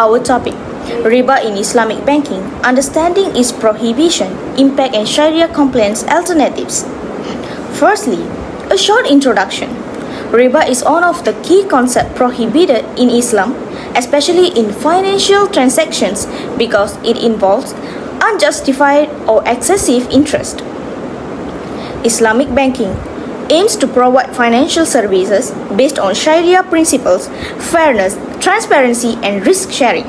our topic, Riba in Islamic Banking, Understanding its Prohibition, Impact and Sharia Compliance Alternatives. Firstly, a short introduction. Riba is one of the key concepts prohibited in Islam, especially in financial transactions because it involves unjustified or excessive interest. Islamic banking aims to provide financial services based on Sharia principles, fairness, transparency, and risk sharing.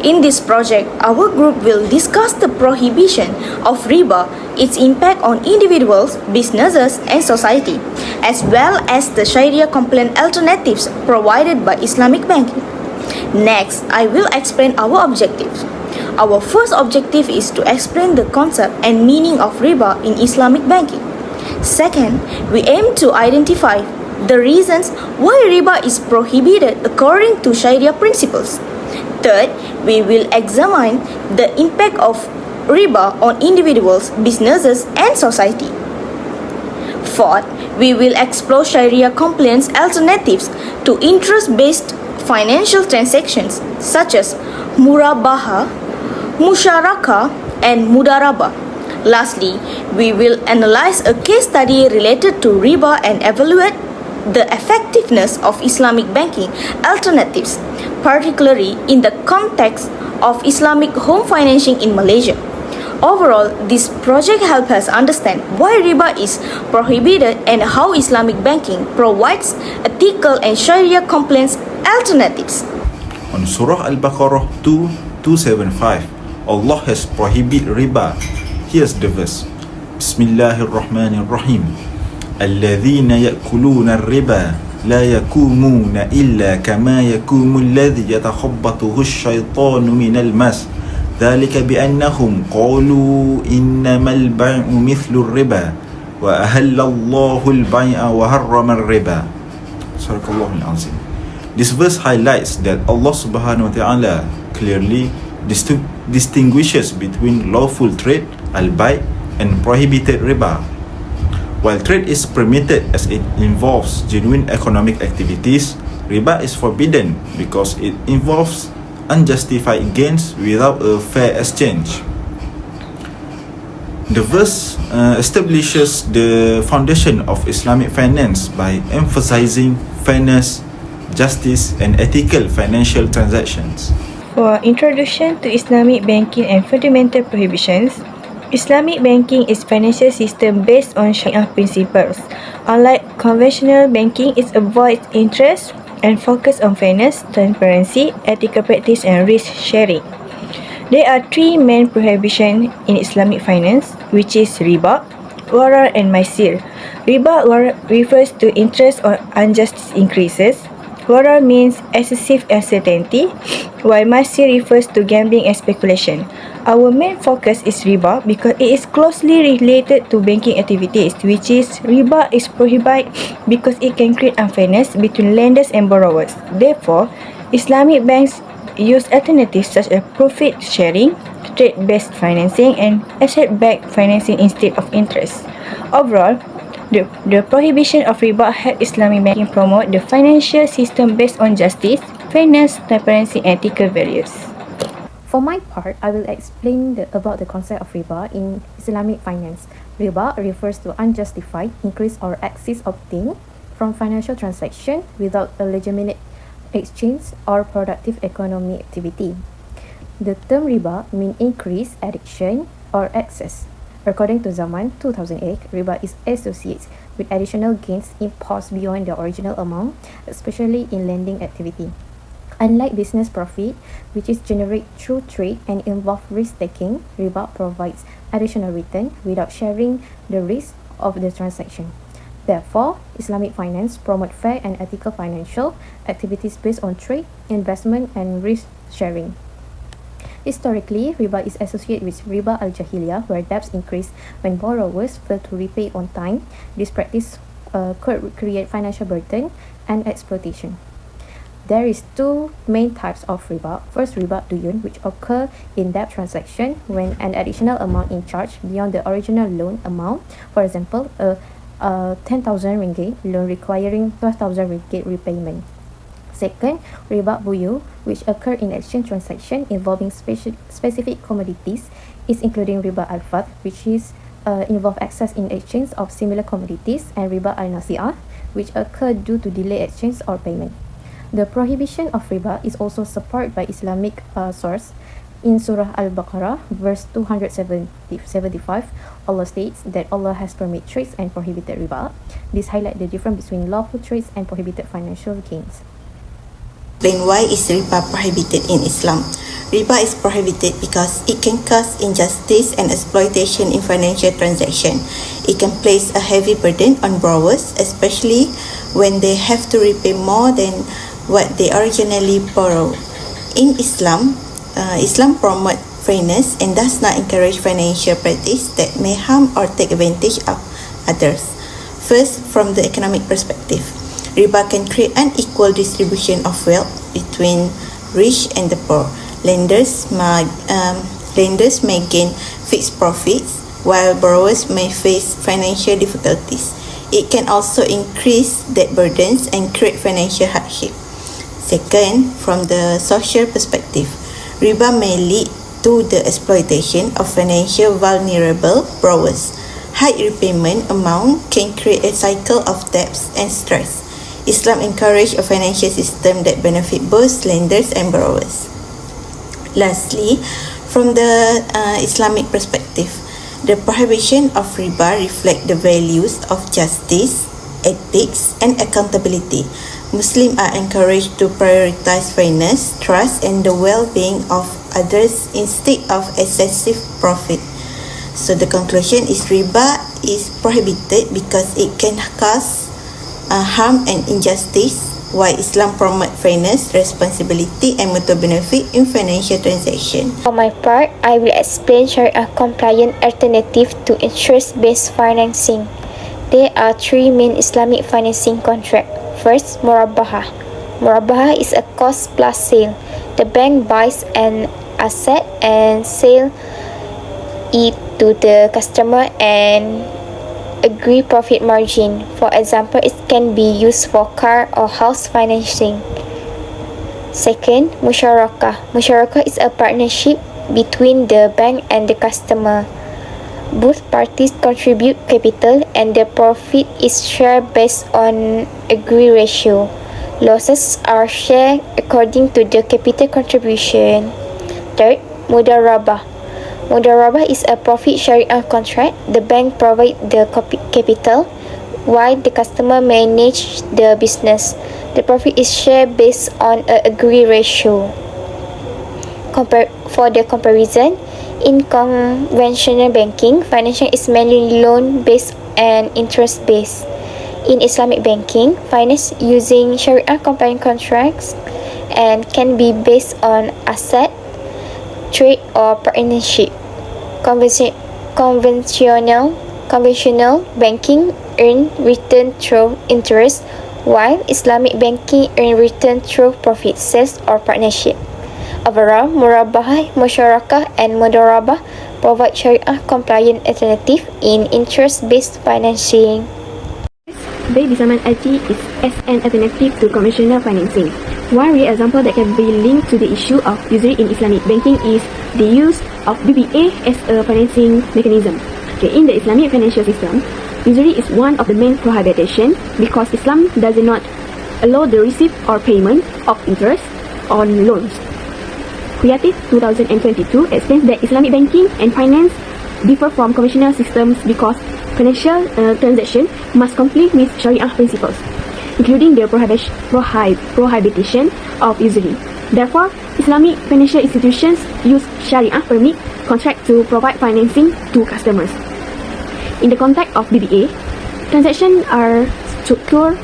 In this project, our group will discuss the prohibition of riba, its impact on individuals, businesses, and society, as well as the Sharia compliant alternatives provided by Islamic banking. Next, I will explain our objectives. Our first objective is to explain the concept and meaning of riba in Islamic banking. Second, we aim to identify the reasons why riba is prohibited according to Sharia principles. Third, we will examine the impact of riba on individuals, businesses, and society. Fourth, we will explore Sharia compliance alternatives to interest-based financial transactions such as murabaha, musharaka, and mudaraba. Lastly, we will analyze a case study related to riba and evaluate the effectiveness of Islamic banking alternatives, particularly in the context of Islamic home financing in Malaysia. Overall, this project helps us understand why riba is prohibited and how Islamic banking provides ethical and Sharia compliance alternatives. On Surah Al-Baqarah 2275, Allah has prohibited riba. Here's the verse. Bismillahirrahmanirrahim. الذين يأكلون الربا لا يقومون إلا كما يقوم الذي يتخبطه الشيطان من المس ذلك بأنهم قالوا إنما البيع مثل الربا وأهل الله البيع وحرم الربا. صدق الله العظيم. This verse highlights that Allah subhanahu wa ta'ala clearly distinguishes between lawful trade, al-bay', and prohibited riba. While trade is permitted as it involves genuine economic activities, riba is forbidden because it involves unjustified gains without a fair exchange. The verse establishes the foundation of Islamic finance by emphasizing fairness, justice, and ethical financial transactions. For introduction to Islamic banking and fundamental prohibitions, Islamic banking is financial system based on Sharia principles. Unlike conventional banking, it avoids interest and focus on fairness, transparency, ethical practice, and risk sharing. There are three main prohibitions in Islamic finance, which is riba, gharar, and maisir. Riba refers to interest on unjust increases. Gharar means excessive uncertainty, while maisir refers to gambling and speculation. Our main focus is riba because it is closely related to banking activities, which is riba is prohibited because it can create unfairness between lenders and borrowers. Therefore, Islamic banks use alternatives such as profit sharing, trade-based financing, and asset-backed financing instead of interest. Overall, the prohibition of riba helps Islamic banking promote the financial system based on justice, fairness, transparency, and ethical values. For my part, I will explain about the concept of riba in Islamic finance. Riba refers to unjustified increase or excess obtained from financial transaction without a legitimate exchange or productive economic activity. The term riba means increase, addiction, or excess. According to Zaman 2008, riba is associated with additional gains imposed beyond the original amount, especially in lending activity. Unlike business profit, which is generated through trade and involve risk-taking, riba provides additional return without sharing the risk of the transaction. Therefore, Islamic finance promotes fair and ethical financial activities based on trade, investment, and risk sharing. Historically, riba is associated with riba al-jahiliyah, where debts increase when borrowers fail to repay on time. This practice could create financial burden and exploitation. There is two main types of riba. First, riba duyun, which occur in debt transaction when an additional amount is charged beyond the original loan amount. For example, a 10,000 ringgit loan requiring 12,000 ringgit repayment. Second, riba buyu, which occur in exchange transaction involving specific commodities, is including riba al-fadl, which is involve access in exchange of similar commodities, and riba al-nasi'ah, which occur due to delay exchange or payment. The prohibition of riba is also supported by Islamic source. In Surah Al-Baqarah, verse 275, Allah states that Allah has permitted trades and prohibited riba. This highlights the difference between lawful trades and prohibited financial gains. Then why is riba prohibited in Islam? Riba is prohibited because it can cause injustice and exploitation in financial transactions. It can place a heavy burden on borrowers, especially when they have to repay more than what they originally borrowed. In Islam, Islam promotes fairness and does not encourage financial practice that may harm or take advantage of others. First, from the economic perspective, riba can create unequal distribution of wealth between rich and the poor. Lenders may gain fixed profits, while borrowers may face financial difficulties. It can also increase debt burdens and create financial hardship. Second, from the social perspective, riba may lead to the exploitation of financial vulnerable borrowers. High repayment amount can create a cycle of debts and stress. Islam encourages a financial system that benefits both lenders and borrowers. Lastly, from the Islamic perspective, the prohibition of riba reflects the values of justice, ethics, and accountability. Muslims are encouraged to prioritize fairness, trust, and the well-being of others instead of excessive profit. So the conclusion is riba is prohibited because it can cause harm and injustice, while Islam promotes fairness, responsibility, and mutual benefit in financial transactions. For my part, I will explain Sharia-compliant alternative to interest-based financing. There are three main Islamic financing contracts. First, murabaha. Murabaha is a cost plus sale. The bank buys an asset and sells it to the customer and agree profit margin. For example, it can be used for car or house financing. Second, musyarakah. Musyarakah is a partnership between the bank and the customer. Both parties contribute capital and the profit is shared based on agreed ratio. Losses are shared according to the capital contribution. Third, mudarabah. Mudarabah is a profit sharing contract. The bank provides the capital while the customer manages the business. The profit is shared based on an agreed ratio. For the comparison, in conventional banking, financing is mainly loan-based and interest-based. In Islamic banking, finance using Sharia-compliant contracts and can be based on asset, trade, or partnership. Conventional banking earn return through interest, while Islamic banking earn return through profit, sales, or partnership. Overall, murabahah, musyarakah, and mudarabah provide Sharia-compliant alternative in interest-based financing. Bay Bisaman LT is as an alternative to conventional financing. One real example that can be linked to the issue of usury in Islamic banking is the use of BBA as a financing mechanism. In the Islamic financial system, usury is one of the main prohibitions because Islam does not allow the receipt or payment of interest on loans. Creative 2022 explains that Islamic banking and finance differ from conventional systems because financial transactions must comply with Sharia principles, including the prohibition of usury. Therefore, Islamic financial institutions use Sharia permit contract to provide financing to customers. In the context of BBA, transactions are structured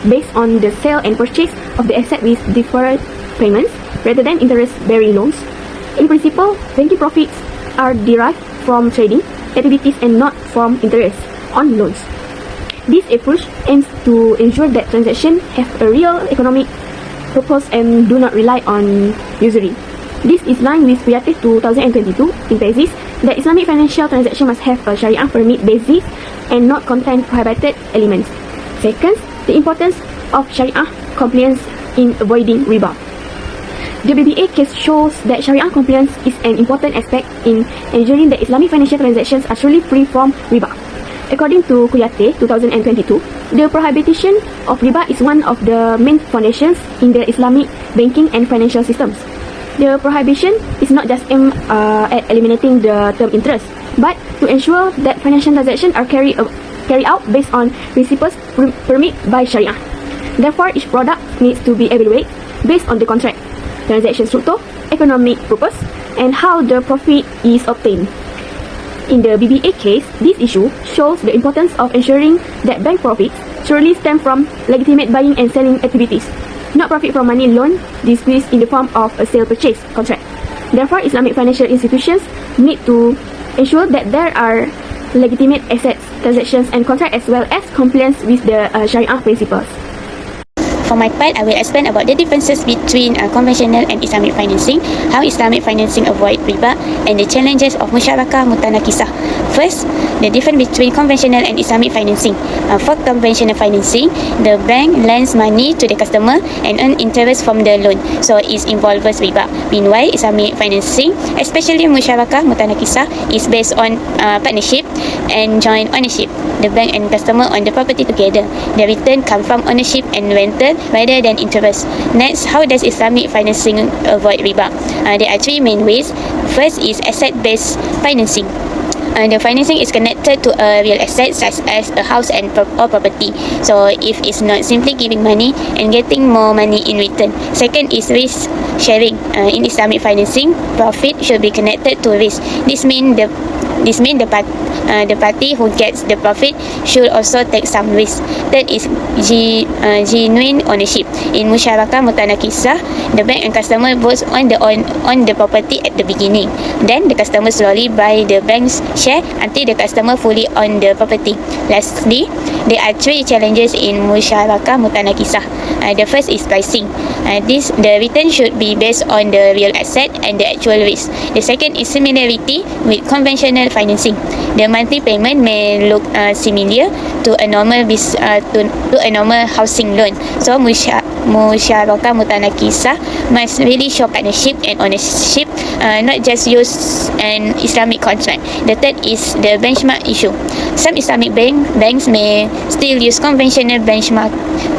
based on the sale and purchase of the asset with deferred payments rather than interest-bearing loans. In principle, banking profits are derived from trading activities and not from interest on loans. This approach aims to ensure that transactions have a real economic purpose and do not rely on usury. This is line with Creative 2022 emphasizes that Islamic financial transactions must have a Sharia permit basis and not contain prohibited elements. Second, the importance of Sharia compliance in avoiding riba. The BBA case shows that Sharia compliance is an important aspect in ensuring that Islamic financial transactions are truly free from riba. According to Kuyate 2022, the prohibition of riba is one of the main foundations in the Islamic banking and financial systems. The prohibition is not just aimed at eliminating the term interest, but to ensure that financial transactions are carried out based on principles permitted by Sharia. Therefore, each product needs to be evaluated based on the contract, transaction structure, economic purpose, and how the profit is obtained. In the BBA case, this issue shows the importance of ensuring that bank profits truly stem from legitimate buying and selling activities, not profit from money loan disguised in the form of a sale purchase contract. Therefore, Islamic financial institutions need to ensure that there are legitimate assets, transactions, and contracts as well as compliance with the Sharia principles. For my part, I will explain about the differences between conventional and Islamic financing, how Islamic financing avoid riba, and the challenges of musyarakah mutanakisah. First, the difference between conventional and Islamic financing. For conventional financing, the bank lends money to the customer and earn interest from the loan, so it involves riba. Meanwhile, Islamic financing, especially musyarakah mutanakisah, is based on partnership and joint ownership. The bank and customer own the property together. The return come from ownership and rental rather than interest. Next, how does Islamic financing avoid riba? There are three main ways. First is asset-based financing. The financing is connected to a real asset such as a house or property. So if it's not simply giving money and getting more money in return. Second is risk sharing. In Islamic financing, profit should be connected to risk. This means the party who gets the profit should also take some risk. Third is genuine ownership. In musyarakah mutanakisah, the bank and customer both own the property at the beginning. Then the customer slowly buy the bank's share until the customer fully own the property. Lastly, there are three challenges in musyarakah mutanakisah. The first is pricing. The return should be based on the real asset and the actual risk. The second is similarity with conventional financing. The monthly payment may look similar to a normal housing loan. So musyarakah mutanakisah must really show partnership and ownership, not just use an Islamic contract. The third is the benchmark issue. Some Islamic banks may still use conventional benchmark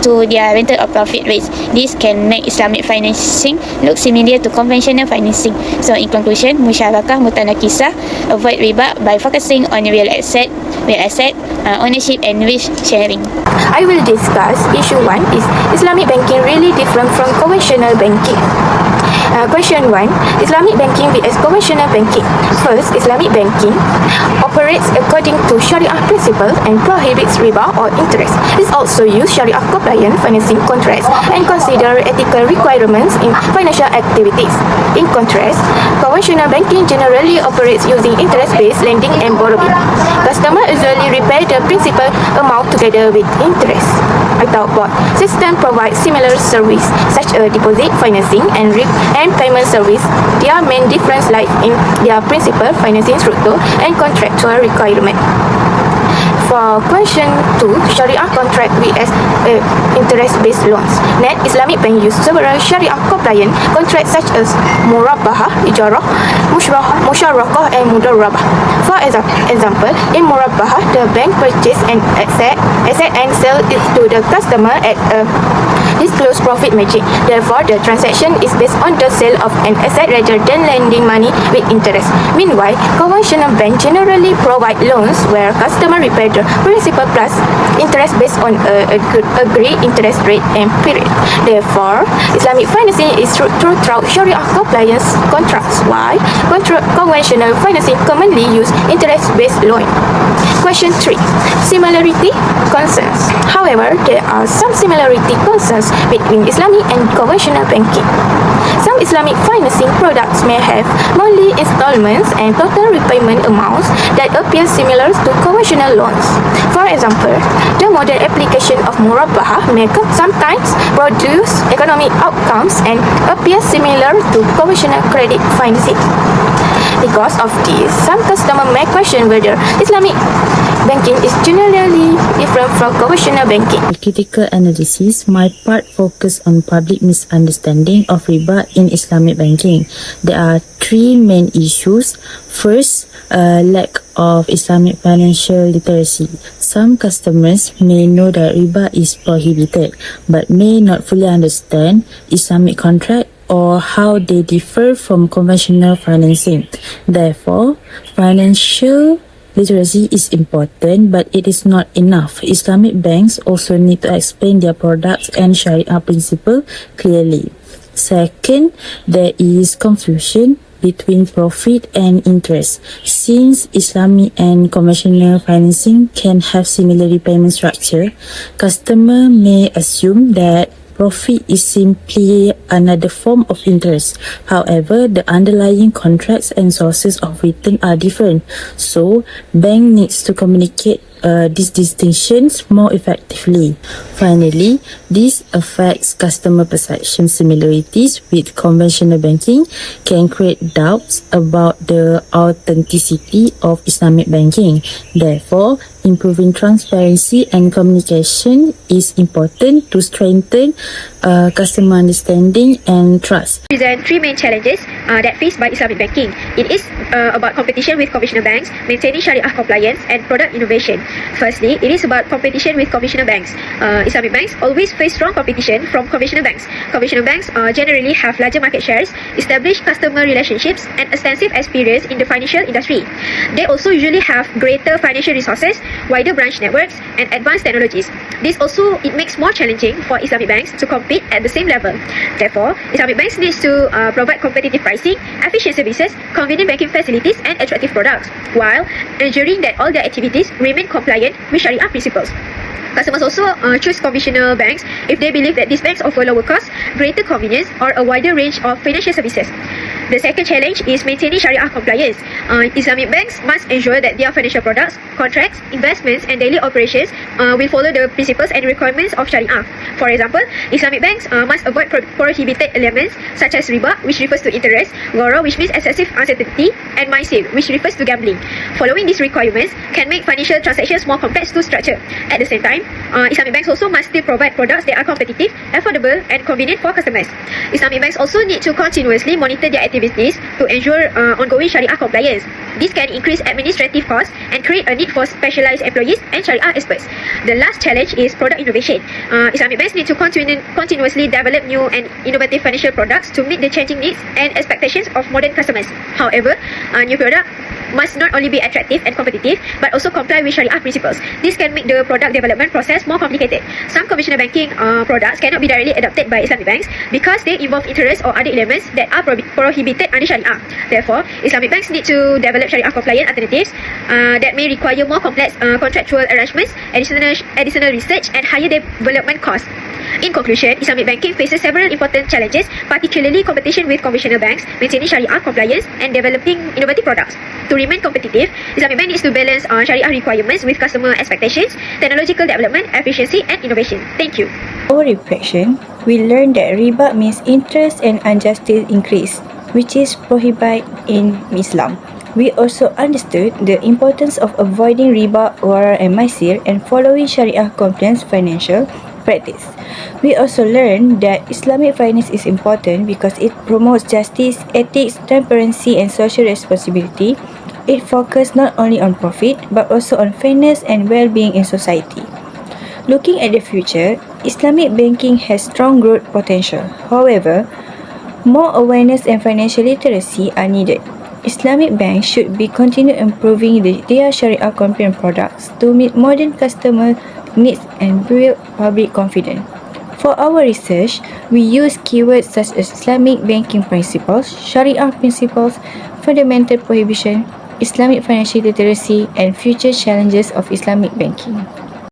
to their rental or profit rates. This can make Islamic financing look similar to conventional financing. So in conclusion, musyarakah mutanakisah avoid riba by focusing on real asset, ownership and risk sharing. I will discuss issue 1 is Islamic banking really different from conventional banking. Question 1. Islamic banking vs conventional banking. First, Islamic banking operates according to Sharia principles and prohibits riba or interest. It also uses Sharia compliant financing contracts and consider ethical requirements in financial activities. In contrast, conventional banking generally operates using interest-based lending and borrowing. Customers usually repay the principal amount together with interest. I thought both systems provide similar service such as deposit financing and payment service. Their main difference lies in their principal financing structure and contractual requirement. For question 2, Sharia contract vs interest-based loans. Net Islamic bank use several Sharia compliant contracts such as murabahah, ijarah, musyarakah, and mudarabah. For example, in murabahah, the bank purchase an asset and sell it to the customer at a disclosed profit margin. Therefore, the transaction is based on the sale of an asset rather than lending money with interest. Meanwhile, conventional banks generally provide loans where customer repay the principal plus interest based on agreed interest rate and period. Therefore, Islamic financing is structured through Sharia compliance contracts, while conventional financing commonly use interest-based loan. Question 3. Similarity concerns. However, there are some similarity concerns between Islamic and conventional banking. Some Islamic financing products may have monthly installments and total repayment amounts that appear similar to conventional loans. For example, the modern application of murabahah may sometimes produce economic outcomes and appear similar to conventional credit financing. Because of this, some customers may question whether Islamic banking is generally different from conventional banking. Critical analysis, my part focus on public misunderstanding of riba in Islamic banking. There are three main issues. First, lack of Islamic financial literacy. Some customers may know that riba is prohibited, but may not fully understand Islamic contract or how they differ from conventional financing. Therefore, financial literacy is important, but it is not enough. Islamic banks also need to explain their products and Sharia principle clearly. Second, there is confusion between profit and interest. Since Islamic and conventional financing can have similar repayment structure, customer may assume that profit is simply another form of interest. However, the underlying contracts and sources of return are different. So, bank needs to communicate these distinctions more effectively. Finally, this affects customer perception. Similarities with conventional banking can create doubts about the authenticity of Islamic banking. Therefore, improving transparency and communication is important to strengthen customer understanding and trust. Present three main challenges that faced by Islamic banking. It is about competition with conventional banks, maintaining Sharia compliance, and product innovation. Firstly, it is about competition with conventional banks. Islamic banks always face strong competition from conventional banks. Conventional banks generally have larger market shares, established customer relationships, and extensive experience in the financial industry. They also usually have greater financial resources, wider branch networks, and advanced technologies. It makes more challenging for Islamic banks to compete at the same level. Therefore, Islamic banks needs to provide competitive pricing, efficient services, convenient banking facilities, and attractive products, while ensuring that all their activities remain compliant with Sharia principles. Customers also choose conventional banks if they believe that these banks offer lower cost, greater convenience, or a wider range of financial services. The second challenge is maintaining Sharia compliance. Islamic banks must ensure that their financial products, contracts, investments, and daily operations will follow the principles and requirements of Sharia. For example, Islamic banks must avoid prohibited elements such as riba, which refers to interest, ghara, which means excessive uncertainty, and maisir, which refers to gambling. Following these requirements can make financial transactions more complex to structure. At the same time, Islamic banks also must still provide products that are competitive, affordable, and convenient for customers. Islamic banks also need to continuously monitor their activities to ensure ongoing Sharia compliance. This can increase administrative costs and create a need for specialized employees and Sharia experts. The last challenge is product innovation. Islamic banks need to continuously develop new and innovative financial products to meet the changing needs and expectations of modern customers. However, a new product must not only be attractive and competitive, but also comply with Sharia principles. This can make the product development process more complicated. Some conventional banking products cannot be directly adopted by Islamic banks because they involve interest or other elements that are prohibited under Sharia. Therefore, Islamic banks need to develop Sharia-compliant alternatives that may require more complex contractual arrangements, additional research, and higher development costs. In conclusion, Islamic banking faces several important challenges, particularly competition with conventional banks, maintaining Sharia compliance, and developing innovative products. To remain competitive, Islamic bank needs to balance Sharia requirements with customer expectations, technological development, efficiency, and innovation. Thank you. Our reflection, we learned that riba means interest and unjust increase, which is prohibited in Islam. We also understood the importance of avoiding riba, ghara, and maisir and following Sharia compliance financial practice. We also learned that Islamic finance is important because it promotes justice, ethics, transparency, and social responsibility. It focuses not only on profit but also on fairness and well-being in society. Looking at the future, Islamic banking has strong growth potential. However, more awareness and financial literacy are needed. Islamic banks should be continue improving their Sharia compliant products to meet modern customer needs and build public confidence. For our research, we use keywords such as Islamic banking principles, Sharia principles, fundamental prohibition, Islamic financial literacy, and future challenges of Islamic banking.